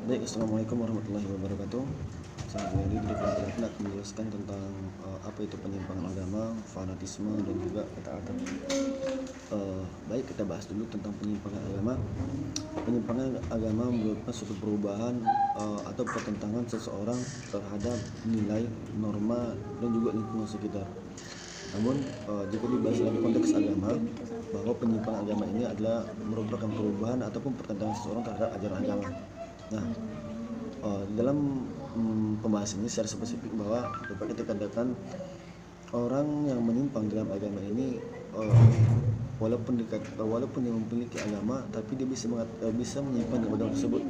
Baik, assalamualaikum warahmatullahi wabarakatuh. Saya Junaidi dari kelompok akan menjelaskan tentang apa itu penyimpangan agama, fanatisme, dan juga ketaatan. Baik, kita bahas dulu tentang penyimpangan agama. Penyimpangan agama merupakan suatu perubahan atau pertentangan seseorang terhadap nilai, norma, dan juga lingkungan sekitar. Namun, jika dibahas dalam konteks agama, bahwa penyimpangan agama ini adalah merupakan perubahan ataupun pertentangan seseorang terhadap ajaran agama. Nah, dalam pembahasan ini secara spesifik bahwa dapat kita katakan orang yang menyimpang dalam agama ini walaupun dia memiliki agama, tapi dia bisa menyimpang dalam agama tersebut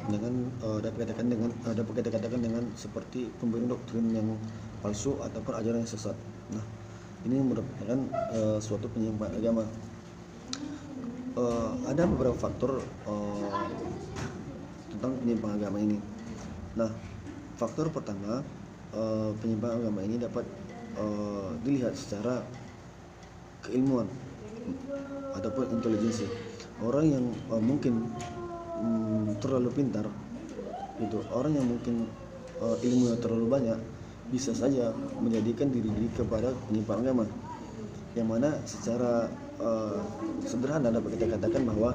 dengan dapat kita katakan dengan seperti pemberian doktrin yang palsu ataupun ajaran yang sesat. Nah, ini merupakan suatu penyimpangan agama. Ada beberapa faktor tentang penyimpangan agama ini. Nah, faktor pertama, penyimpangan agama ini dapat dilihat secara keilmuan ataupun intelijensi. Orang yang mungkin terlalu pintar, gitu, orang yang mungkin ilmunya terlalu banyak, bisa saja menjadikan diri kepada penyimpangan agama, yang mana secara sederhana dapat kita katakan bahwa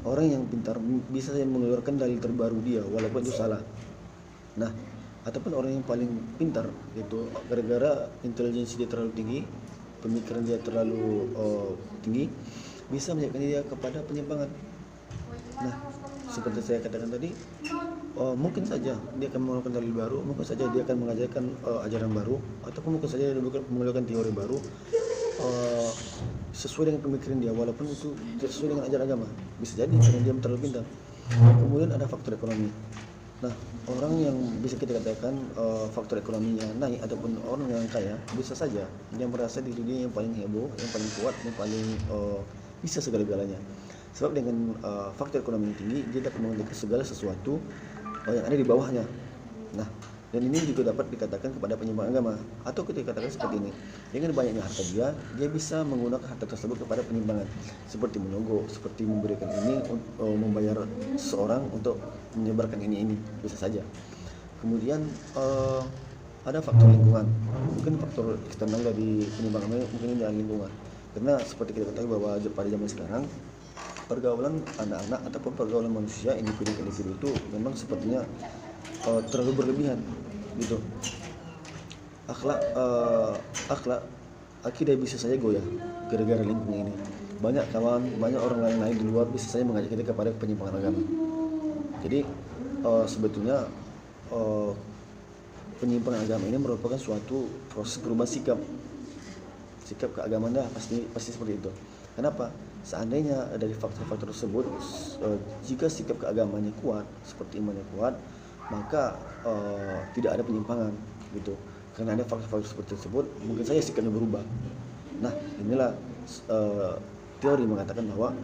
orang yang pintar bisa saja mengeluarkan dalil terbaru dia walaupun itu salah. Nah, ataupun orang yang paling pintar itu gara-gara intelijensi dia terlalu tinggi, pemikiran dia terlalu tinggi, bisa menjadikan dia kepada penyimpangan. Nah, seperti saya katakan tadi, mungkin saja dia akan mengeluarkan dalil baru, mungkin saja dia akan mengajarkan ajaran baru, ataupun mungkin saja dia mengeluarkan teori baru sesuai dengan pemikiran dia walaupun itu tidak sesuai dengan ajaran agama. Bisa jadi karena dia terlalu pintar. Kemudian ada faktor ekonomi. Nah, orang yang bisa kita katakan faktor ekonominya naik ataupun orang yang kaya, bisa saja dia merasa diri dia yang paling heboh, yang paling kuat, yang paling bisa segala-galanya. Sebab dengan faktor ekonomi yang tinggi, dia dapat mengendalikan segala sesuatu yang ada di bawahnya. Nah, dan ini juga dapat dikatakan kepada penyimpangan agama, atau kita katakan seperti ini, dengan banyaknya harta dia bisa menggunakan harta tersebut kepada penyimpangan, seperti menyogok, seperti memberikan ini, membayar seseorang untuk menyebarkan ini bisa saja. Kemudian ada faktor lingkungan, mungkin faktor eksternal dari penyimpangan agama mungkin ini adalah lingkungan, karena seperti kita ketahui bahwa pada zaman sekarang pergaulan anak-anak ataupun pergaulan manusia individu itu memang sepertinya terlalu berlebihan, gitu. Akhlak akidah bisa saja goyah gara-gara lingkungan ini. Banyak orang lain di luar bisa saja mengajak kita kepada penyimpangan agama. Jadi sebetulnya penyimpangan agama ini merupakan suatu proses perubahan sikap keagamaan, pasti seperti itu. Kenapa? Seandainya dari faktor-faktor tersebut, jika sikap keagamaannya kuat, seperti imannya kuat, maka tidak ada penyimpangan, gitu. Karena ada faktor-faktor seperti tersebut, mungkin saja sikapnya berubah. Nah, inilah teori mengatakan bahwa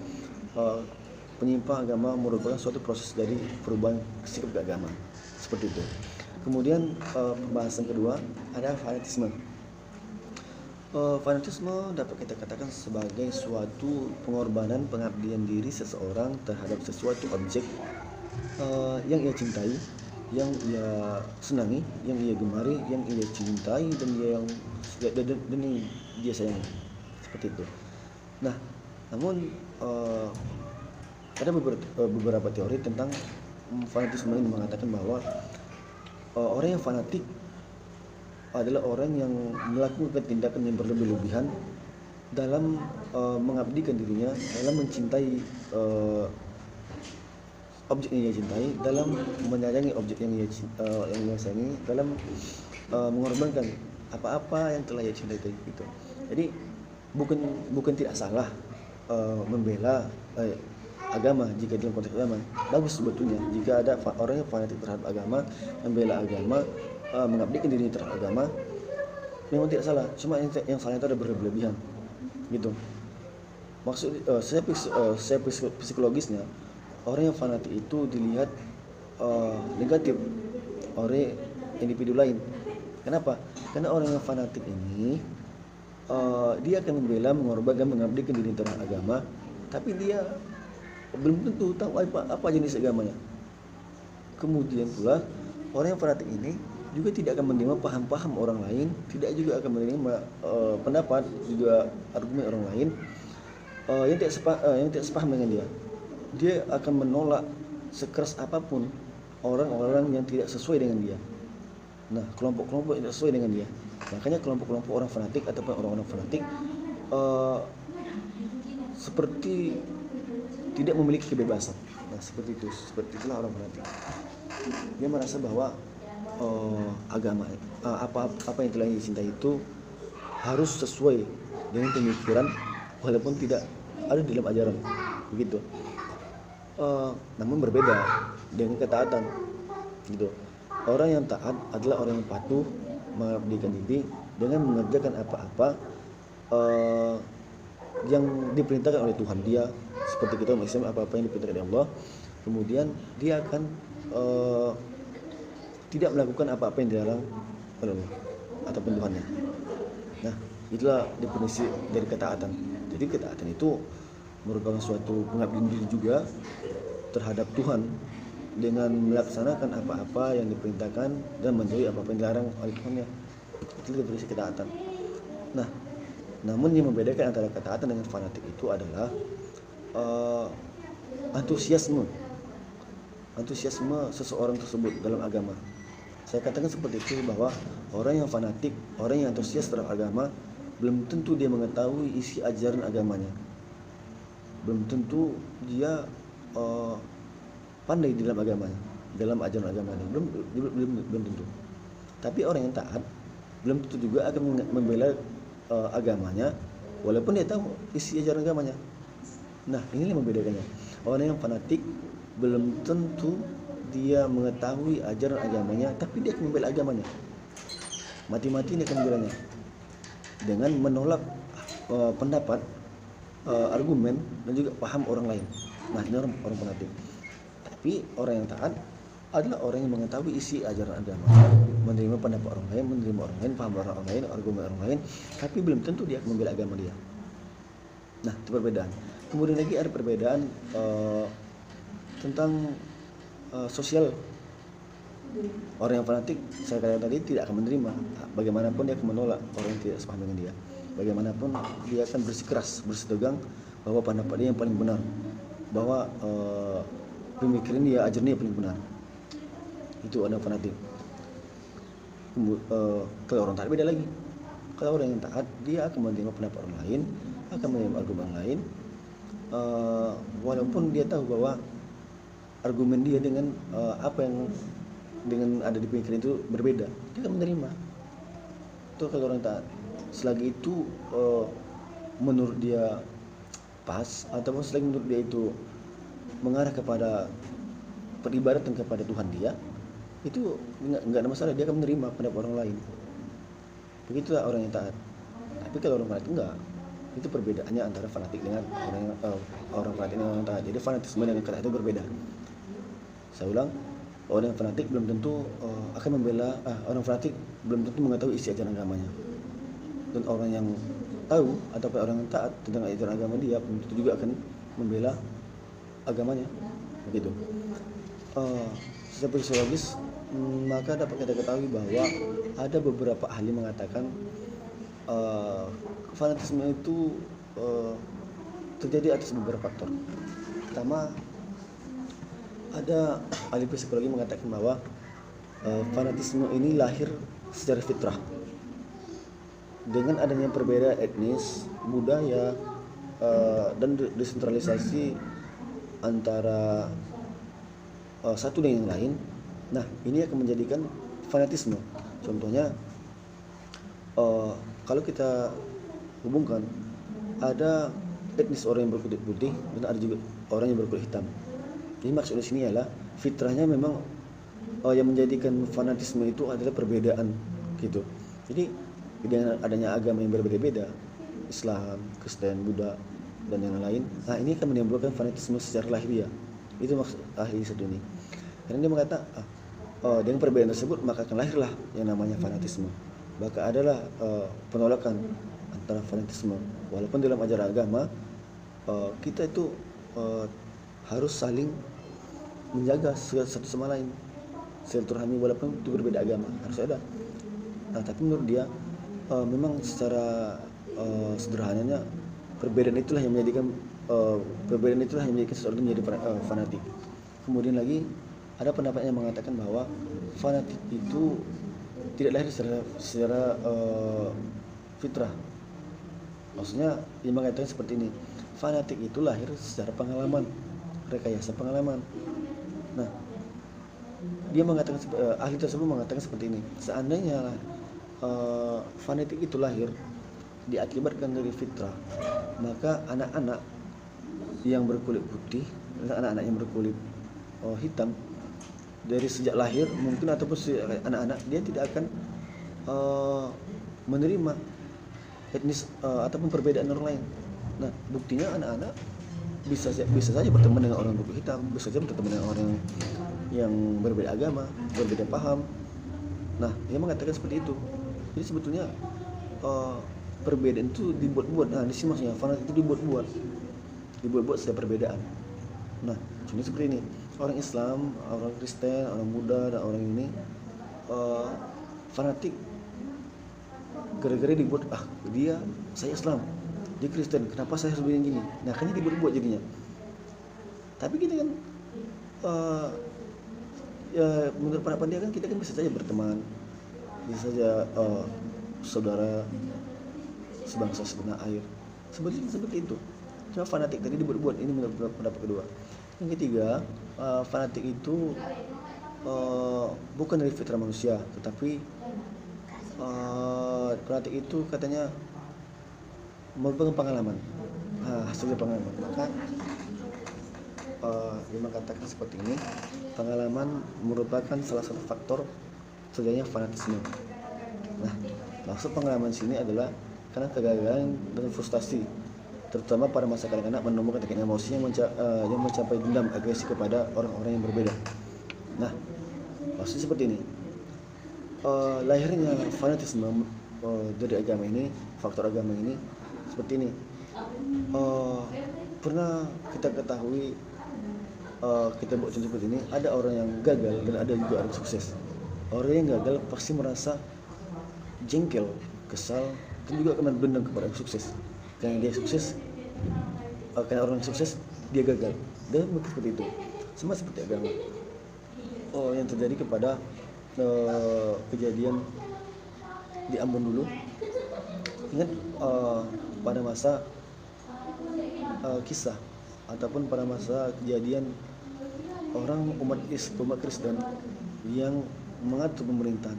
penyimpangan agama merupakan suatu proses dari perubahan sikap keagamaan, seperti itu. Kemudian pembahasan kedua ada fanatisme. Fanatisme dapat kita katakan sebagai suatu pengorbanan pengabdian diri seseorang terhadap sesuatu objek yang ia cintai, yang ia senangi, yang ia gemari, yang ia cintai, dan yang dia sayangi, seperti itu. Nah, namun ada beberapa teori tentang fanatisme ini mengatakan bahwa orang yang fanatik adalah orang yang melakukan tindakan yang berlebih-lebihan dalam mengabdikan dirinya, dalam mencintai objek yang ia cintai, dalam menyayangi objek yang ia sayangi, dalam mengorbankan apa-apa yang telah ia cintai itu. Jadi bukan tidak salah membela agama jika dalam konteks agama. Bagus sebetulnya jika ada orang yang fanatik terhadap agama, membela agama, mengabdikan diri terhadap agama, memang tidak salah. Cuma yang salah itu ada berlebihan, gitu. Maksud saya psikologisnya, orang yang fanatik itu dilihat negatif oleh individu lain. Kenapa? Karena orang yang fanatik ini dia akan membela, mengorbankan, mengabdikan diri terhadap agama, tapi dia belum tentu tahu apa jenis agamanya. Kemudian pula orang yang fanatik ini juga tidak akan menerima paham-paham orang lain, tidak juga akan menerima pendapat juga argumen orang lain yang tidak sepaham dengan dia. Dia akan menolak sekeras apapun orang-orang yang tidak sesuai dengan dia. Nah, kelompok-kelompok yang tidak sesuai dengan dia. Makanya kelompok-kelompok orang fanatik ataupun orang-orang fanatik seperti tidak memiliki kebebasan. Nah, seperti itulah orang fanatik. Dia merasa bahwa agama apa yang telah dicintai itu harus sesuai dengan pemikiran walaupun tidak ada di dalam ajaran, begitu. Namun berbeda dengan ketaatan, gitu. Orang yang taat adalah orang yang patuh, mengabdikan diri dengan mengerjakan apa-apa yang diperintahkan oleh Tuhan dia, seperti kita Islam, apa-apa yang diperintahkan oleh Allah. Kemudian dia akan tidak melakukan apa-apa yang dilarang oleh Allah ataupun Tuhannya. Nah, itulah definisi dari ketaatan. Jadi ketaatan itu merupakan suatu pengabdian diri juga terhadap Tuhan dengan melaksanakan apa-apa yang diperintahkan dan menjauhi apa-apa yang dilarang oleh Tuhannya. Itu definisi ketaatan. Nah, namun yang membedakan antara ketaatan dengan fanatik itu adalah antusiasme seseorang tersebut dalam agama. Saya katakan seperti itu bahwa orang yang fanatik, orang yang antusias terhadap agama, belum tentu dia mengetahui isi ajaran agamanya. Belum tentu dia pandai di dalam agamanya, dalam ajaran agamanya. Belum tentu. Tapi orang yang taat belum tentu juga akan membela agamanya walaupun dia tahu isi ajaran agamanya. Nah, ini yang membedakannya. Orang yang fanatik belum tentu dia mengetahui ajaran agamanya, tapi dia akan membela agamanya. Mati-mati dia akan membelanya dengan menolak pendapat, argumen dan juga paham orang lain. Nah, ini orang fanatik. Tapi orang yang taat adalah orang yang mengetahui isi ajaran agama, menerima pendapat orang lain, paham orang lain, argumen orang lain, tapi belum tentu dia akan membela agama dia. Nah, itu perbedaan. Kemudian lagi ada perbedaan tentang sosial. Orang yang fanatik, saya katakan tadi, tidak akan menerima. Bagaimanapun dia akan menolak orang yang tidak sepaham dengan dia. Bagaimanapun dia akan bersikeras, bersitegang bahwa pendapat dia yang paling benar, bahwa pemikiran dia, ajaran dia yang paling benar. Itu orang fanatik. Kalau orang taat beda lagi. Kalau orang yang taat, dia akan menerima pendapat orang lain, akan menerima argumen lain, walaupun dia tahu bahwa argumen dia dengan apa yang dengan ada di pemikiran itu berbeda, dia akan menerima. Itu kalau orang taat. Selagi itu menurut dia pas, ataupun selagi menurut dia itu mengarah kepada peribadatan kepada Tuhan dia, itu enggak ada masalah, dia akan menerima pendapat orang lain. Begitulah orang yang taat. Tapi kalau orang fanatik enggak. Itu perbedaannya antara fanatik dengan orang fanatik dengan orang taat. Jadi fanatisme dan ketaatan itu berbeda. Saya ulang, orang yang fanatik belum tentu akan membela, orang fanatik belum tentu mengetahui isi ajaran agamanya. Dan orang yang tahu ataupun orang yang taat tentang ajaran agama dia belum tentu juga akan membela agamanya. Begitu. Secara psikologis, maka dapat kita ketahui bahwa ada beberapa ahli mengatakan fanatisme itu terjadi atas beberapa faktor. Pertama, ada ahli psikologi mengatakan bahwa fanatisme ini lahir secara fitrah. Dengan adanya perbedaan etnis, budaya, dan desentralisasi antara satu dengan yang lain, nah ini akan menjadikan fanatisme. Contohnya, kalau kita hubungkan, ada etnis orang yang berkulit putih dan ada juga orang yang berkulit hitam. Jadi maksud di sini adalah fitrahnya memang yang menjadikan fanatisme itu adalah perbedaan, gitu. Jadi dengan adanya agama yang berbeda-beda, Islam, Kristen, Buddha dan yang lain, nah ini akan menimbulkan fanatisme secara lahiriah. Itu maksud ahli satu ini. Karena dia mengatakan dengan perbedaan tersebut maka akan lahirlah yang namanya fanatisme. Maka adalah penolakan antara fanatisme. Walaupun dalam ajaran agama kita itu harus saling menjaga satu sama lain, silaturahmi walaupun itu berbeda agama harus ada. Nah tapi menurut dia memang secara sederhananya perbedaan itulah yang menjadikan seseorang menjadi fanatik. Kemudian lagi ada pendapat yang mengatakan bahwa fanatik itu tidak lahir secara fitrah. Maksudnya dia mengatakan seperti ini, fanatik itu lahir secara pengalaman, rekayasa pengalaman. Nah dia mengatakan ahli tersebut mengatakan seperti ini, seandainya fanatik itu lahir diakibatkan dari fitrah, maka anak-anak yang berkulit putih, anak-anak yang berkulit hitam dari sejak lahir mungkin ataupun anak-anak dia tidak akan menerima etnis ataupun perbedaan orang lain. Nah buktinya anak-anak bisa saja berteman dengan orang berkulit hitam, bisa saja berteman dengan orang yang berbeda agama, berbeda paham. Nah dia mengatakan seperti itu. Jadi sebetulnya perbedaan itu dibuat-buat. Nah di sini maksudnya fanatik itu dibuat-buat setiap perbedaan. Nah contohnya seperti ini, orang Islam, orang Kristen, orang Buddha, dan orang ini fanatik gara-gara dibuat, saya Islam, dia Kristen, kenapa saya harus begini gini. Nah kan dibuat-buat jadinya. Tapi kita kan ya menurut pendapat dia kan kita kan bisa saja berteman, bisa saja saudara sebangsa setanah air, seperti itu. Cuma fanatik tadi dibuat-buat, ini menurut pendapat kedua. Yang ketiga, fanatik itu bukan dari fitrah manusia, tetapi fanatik itu katanya merupakan pengalaman, hasil pengalaman. Maka dia mengatakan seperti ini, pengalaman merupakan salah satu faktor terjadinya fanatisme. Nah maksud pengalaman sini adalah karena kegagalan dan frustasi, terutama pada masa kanak-kanak menemukan teknik emosi yang mencapai dendam agresi kepada orang-orang yang berbeda. Nah maksudnya seperti ini, lahirnya fanatisme dari agama ini, faktor agama ini seperti ini. Pernah kita ketahui, kita buat contoh seperti ini, ada orang yang gagal dan ada juga orang sukses. Orang yang gagal pasti merasa jengkel, kesal, dan juga akan dendam kepada orang sukses. Karena dia sukses, karena orang sukses dia gagal, dan seperti itu. Sama seperti agama. Yang terjadi kepada kejadian di Ambon dulu. Ingat pada masa kisah ataupun pada masa kejadian orang umat Kristen yang mengatur pemerintahan.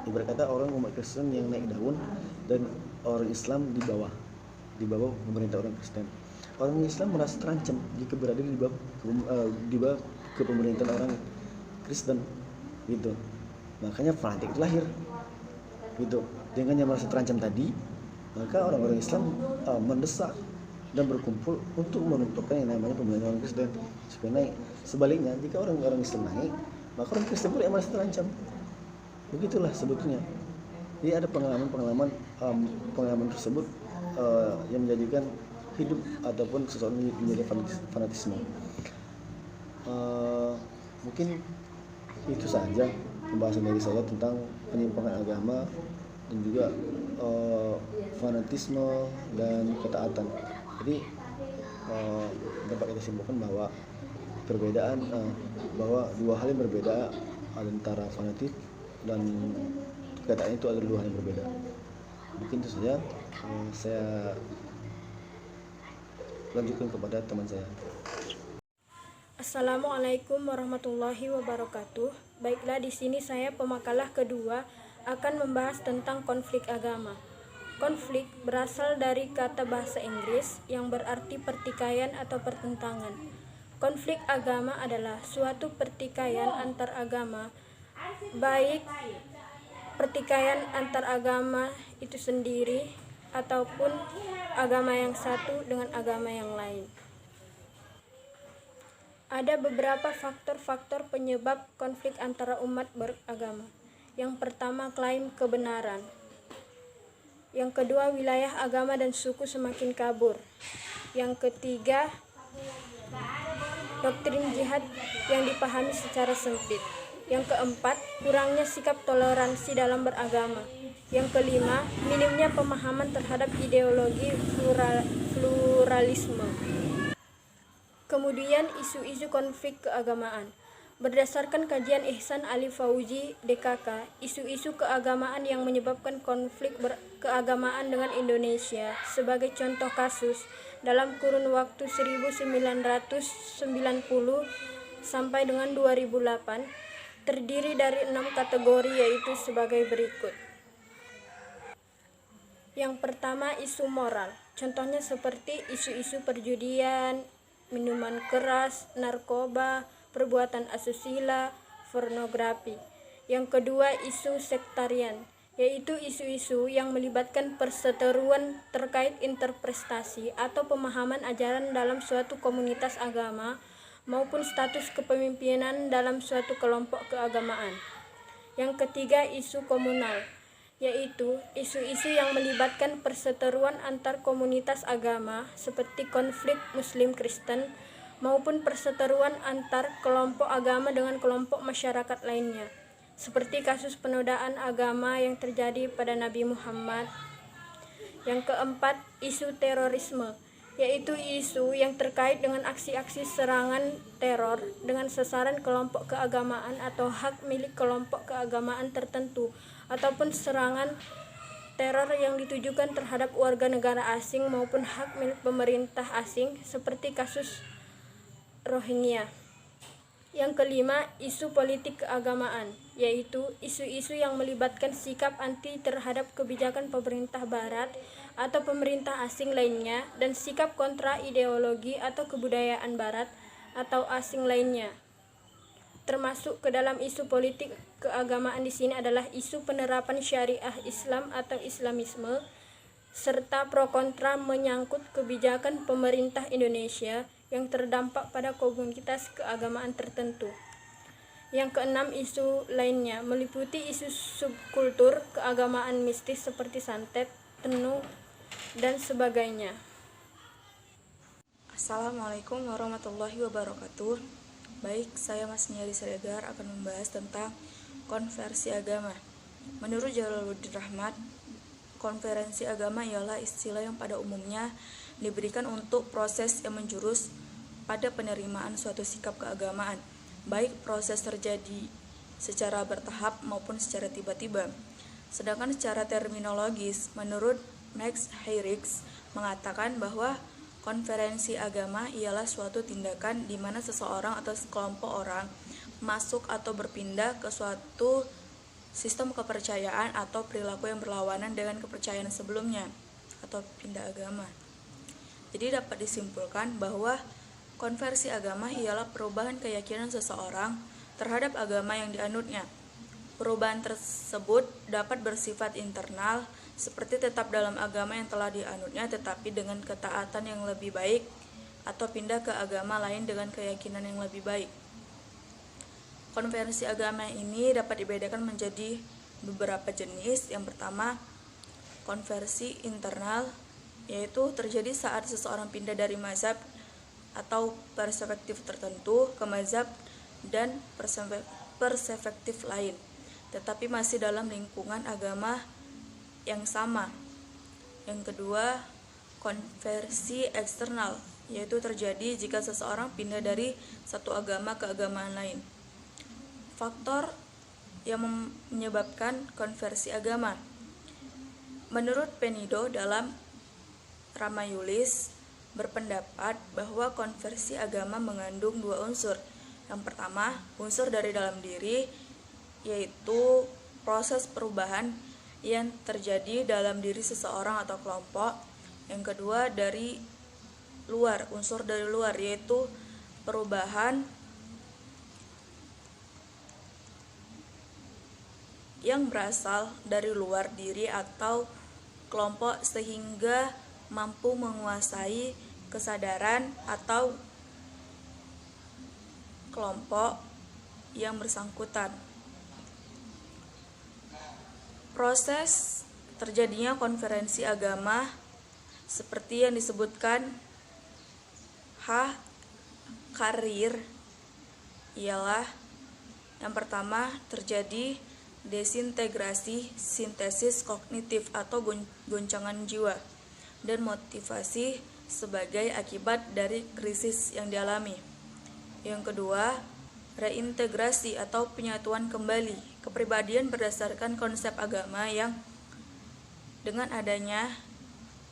Ibarat kata orang umat Kristen yang naik daun dan orang Islam di bawah pemerintah orang Kristen. Orang Islam merasa terancam jika berada di bawah kepemerintahan orang Kristen, gitu. Makanya fanatik itu lahir, gitu. Dengan yang merasa terancam tadi, maka orang-orang Islam mendesak dan berkumpul untuk menentukan yang namanya pemerintahan orang Kristen supaya naik. Sebaliknya, jika orang-orang Islam naik, maka orang Kristen pun yang merasa terancam. Begitulah sebetulnya. Jadi ada pengalaman tersebut yang menjadikan hidup ataupun seseorang menjadi fanatisme. Mungkin itu saja pembahasan dari saya tentang penyimpangan agama dan juga fanatisme dan ketaatan. Jadi dapat kita simpulkan bahwa bahwa dua hal yang berbeda antara fanatik dan ketaatan itu adalah dua hal yang berbeda. Mungkin itu saja. Saya lanjutkan kepada teman saya. Assalamualaikum warahmatullahi wabarakatuh. Baiklah, di sini saya pemakalah kedua akan membahas tentang konflik agama. Konflik berasal dari kata bahasa Inggris yang berarti pertikaian atau pertentangan. Konflik agama adalah suatu pertikaian antar agama, baik pertikaian antar agama itu sendiri ataupun agama yang satu dengan agama yang lain. Ada beberapa faktor-faktor penyebab konflik antara umat beragama. Yang pertama, klaim kebenaran. Yang kedua, wilayah agama dan suku semakin kabur. Yang ketiga, doktrin jihad yang dipahami secara sempit. Yang keempat, kurangnya sikap toleransi dalam beragama. Yang kelima, minimnya pemahaman terhadap ideologi pluralisme. Kemudian isu-isu konflik keagamaan. Berdasarkan kajian Ihsan Ali Fauzi, DKK, isu-isu keagamaan yang menyebabkan konflik keagamaan dengan Indonesia sebagai contoh kasus dalam kurun waktu 1990 sampai dengan 2008 terdiri dari 6 kategori, yaitu sebagai berikut. Yang pertama, isu moral. Contohnya seperti isu-isu perjudian, minuman keras, narkoba, perbuatan asusila, pornografi. Yang kedua, isu sektarian, yaitu isu-isu yang melibatkan perseteruan terkait interpretasi atau pemahaman ajaran dalam suatu komunitas agama maupun status kepemimpinan dalam suatu kelompok keagamaan. Yang ketiga, isu komunal, yaitu isu-isu yang melibatkan perseteruan antar komunitas agama seperti konflik Muslim-Kristen maupun perseteruan antar kelompok agama dengan kelompok masyarakat lainnya, seperti kasus penodaan agama yang terjadi pada Nabi Muhammad. Yang keempat, isu terorisme, yaitu isu yang terkait dengan aksi-aksi serangan teror dengan sasaran kelompok keagamaan atau hak milik kelompok keagamaan tertentu, ataupun serangan teror yang ditujukan terhadap warga negara asing maupun hak milik pemerintah asing seperti kasus Rohingya. Yang kelima, isu politik keagamaan, yaitu isu-isu yang melibatkan sikap anti terhadap kebijakan pemerintah barat atau pemerintah asing lainnya dan sikap kontra ideologi atau kebudayaan barat atau asing lainnya. Termasuk ke dalam isu politik keagamaan di sini adalah isu penerapan syariah Islam atau Islamisme serta pro kontra menyangkut kebijakan pemerintah Indonesia yang terdampak pada komunitas keagamaan tertentu. Yang keenam, isu lainnya meliputi isu subkultur keagamaan mistis seperti santet, tenung, dan sebagainya. Assalamualaikum warahmatullahi wabarakatuh. Baik, saya Mas Nyari Siregar akan membahas tentang konversi agama. Menurut Jalaluddin Rahmat, konferensi agama ialah istilah yang pada umumnya diberikan untuk proses yang menjurus pada penerimaan suatu sikap keagamaan, baik proses terjadi secara bertahap maupun secara tiba-tiba. Sedangkan secara terminologis, menurut Max Hayrick mengatakan bahwa konferensi agama ialah suatu tindakan di mana seseorang atau sekelompok orang masuk atau berpindah ke suatu sistem kepercayaan atau perilaku yang berlawanan dengan kepercayaan sebelumnya atau pindah agama. Jadi dapat disimpulkan bahwa konversi agama ialah perubahan keyakinan seseorang terhadap agama yang dianutnya. Perubahan tersebut dapat bersifat internal, seperti tetap dalam agama yang telah dianutnya tetapi dengan ketaatan yang lebih baik, atau pindah ke agama lain dengan keyakinan yang lebih baik. Konversi agama ini dapat dibedakan menjadi beberapa jenis. Yang pertama, konversi internal, yaitu terjadi saat seseorang pindah dari mazhab atau perspektif tertentu ke mazhab dan perspektif lain, tetapi masih dalam lingkungan agama yang sama. Yang kedua, konversi eksternal, yaitu terjadi jika seseorang pindah dari satu agama ke agama lain. Faktor yang menyebabkan konversi agama. Menurut Penido dalam Ramayulis berpendapat bahwa konversi agama mengandung dua unsur. Yang pertama, unsur dari dalam diri, yaitu proses perubahan yang terjadi dalam diri seseorang atau kelompok. Yang kedua, dari luar, unsur dari luar, yaitu perubahan yang berasal dari luar diri atau kelompok sehingga mampu menguasai kesadaran atau kelompok yang bersangkutan. Proses terjadinya konferensi agama seperti yang disebutkan karir ialah yang pertama, terjadi desintegrasi sintesis kognitif atau goncangan jiwa dan motivasi sebagai akibat dari krisis yang dialami. Yang kedua, reintegrasi atau penyatuan kembali kepribadian berdasarkan konsep agama yang dengan adanya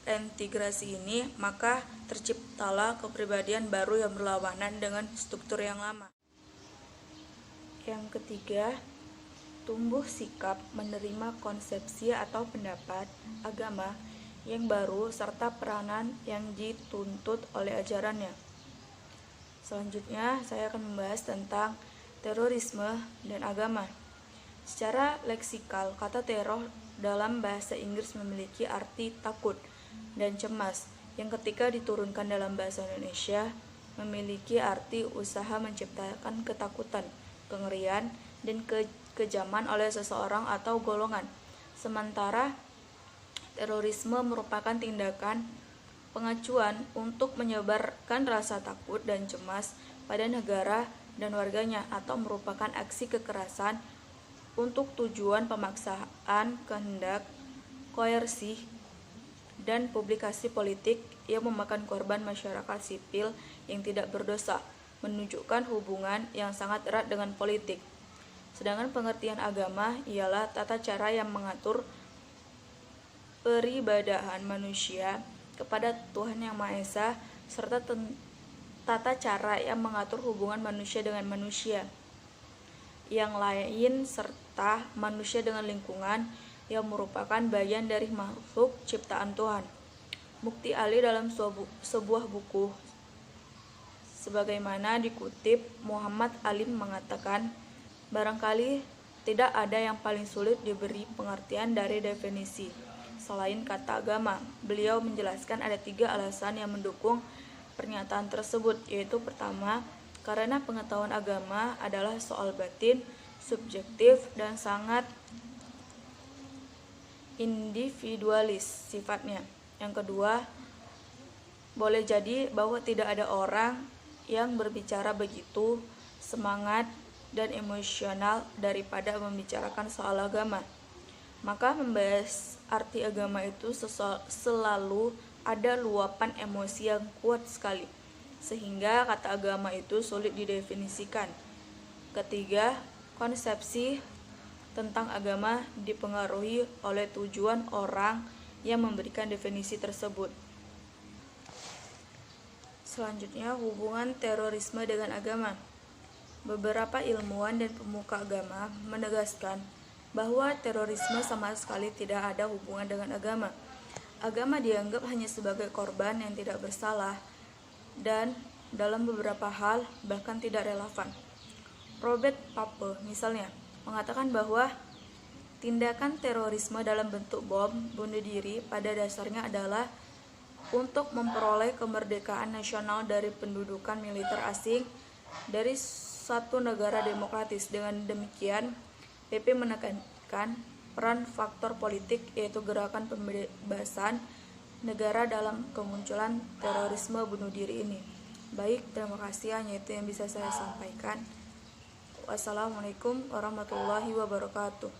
reintegrasi ini maka terciptalah kepribadian baru yang berlawanan dengan struktur yang lama. Yang ketiga, tumbuh sikap menerima konsepsi atau pendapat agama yang baru serta peranan yang dituntut oleh ajarannya. Selanjutnya, saya akan membahas tentang terorisme dan agama. Secara leksikal, kata teror dalam bahasa Inggris memiliki arti takut dan cemas, yang ketika diturunkan dalam bahasa Indonesia memiliki arti usaha menciptakan ketakutan, kengerian, dan kekejaman oleh seseorang atau golongan. Sementara terorisme merupakan tindakan pengacuan untuk menyebarkan rasa takut dan cemas pada negara dan warganya atau merupakan aksi kekerasan untuk tujuan pemaksaan kehendak, koersi, dan publikasi politik yang memakan korban masyarakat sipil yang tidak berdosa, menunjukkan hubungan yang sangat erat dengan politik. Sedangkan pengertian agama ialah tata cara yang mengatur peribadahan manusia kepada Tuhan Yang Maha Esa serta tata cara yang mengatur hubungan manusia dengan manusia yang lain serta manusia dengan lingkungan yang merupakan bagian dari makhluk ciptaan Tuhan. Mukti Ali dalam sebuah buku sebagaimana dikutip, Muhammad Alim mengatakan, barangkali tidak ada yang paling sulit diberi pengertian dari definisi selain kata agama. Beliau menjelaskan ada 3 alasan yang mendukung pernyataan tersebut, yaitu pertama, karena pengetahuan agama adalah soal batin, subjektif, dan sangat individualis sifatnya. Yang kedua, boleh jadi bahwa tidak ada orang yang berbicara begitu semangat dan emosional daripada membicarakan soal agama. Maka membahas arti agama itu selalu ada luapan emosi yang kuat sekali, sehingga kata agama itu sulit didefinisikan. Ketiga, konsepsi tentang agama dipengaruhi oleh tujuan orang yang memberikan definisi tersebut. Selanjutnya, hubungan terorisme dengan agama. Beberapa ilmuwan dan pemuka agama menegaskan bahwa terorisme sama sekali tidak ada hubungan dengan agama. Agama dianggap hanya sebagai korban yang tidak bersalah dan dalam beberapa hal bahkan tidak relevan. Robert Pape misalnya mengatakan bahwa tindakan terorisme dalam bentuk bom bunuh diri pada dasarnya adalah untuk memperoleh kemerdekaan nasional dari pendudukan militer asing dari satu negara demokratis. Dengan demikian, PP menekankan peran faktor politik, yaitu gerakan pembebasan negara dalam kemunculan terorisme bunuh diri ini. Baik, terima kasih, hanya itu yang bisa saya sampaikan. Wassalamualaikum warahmatullahi wabarakatuh.